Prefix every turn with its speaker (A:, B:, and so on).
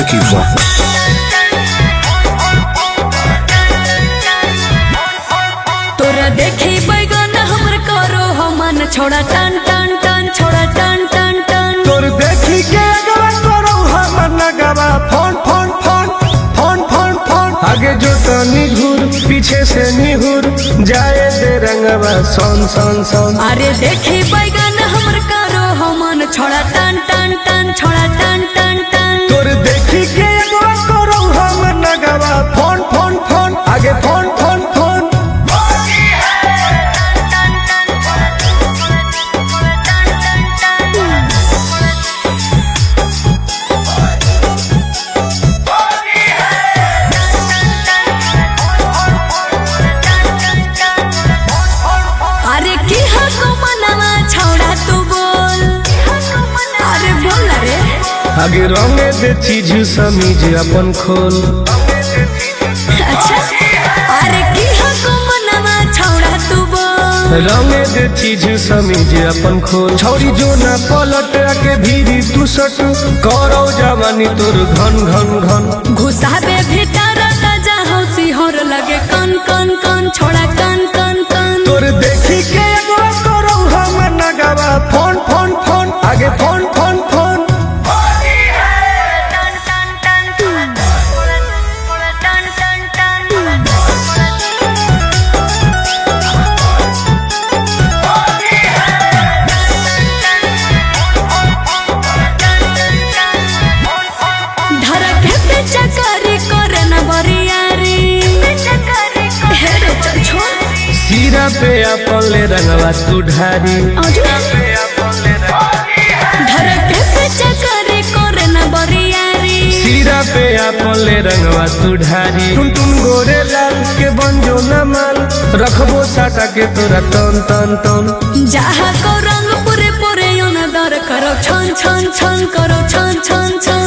A: Akiva.
B: तोरा देखी बैगन हमर करो हमन छोड़ा टन टन टन छोड़ा टन टन टन
C: तोर देखी के अगवा करो हमर नगवा phone phone phone phone phone phone आगे जो तनी घूर पीछे से निहुर जाए दे रंगवा सोन सोन सोन।
B: अरे देखी बैगन हमर करो हमन छोड़ा टन टन टन छोड़ा टन टन टन
C: तोर देखी के अगवा करो हमर नगवा फोन फोन फोन आगे फोन फोन फोन।
B: अरे की हको मनवा छोड़ा तू बोल अरे बोल रे
C: आगे रंगे दे चीज समीज अपन खोल।
B: अच्छा अरे की हको मनवा छोड़ा तू बोल
C: रंगे दे चीज समीज अपन खोल। छौरी जो ना पलट के भीरी तू सट करो जवानी तोर घन घन घन।
B: घुसाबे भीतर ताजा हौसी होर लगे कन कन कन छोड़ा कन कन कन
C: तोर देखी के एगो करो हमर नगवा फोन फोन फोन आगे फोन फोन फोन।
B: धरके पे चकारी करे न बरियारी हे रे चल छोड़
C: सीरा पे अपन ले रंगवा तू ढारी।
B: धरके पे चकारी करे न बरियारी
C: सीरा पे अपन ले रंगवा तू ढारी। टुन टुन गोरे लाल के बंजो न माल रखबो साटा के तोरा तन तन तन।
B: जहाँ को रंग पूरे पूरे योन दर करो छन छन छन करो छन छन छन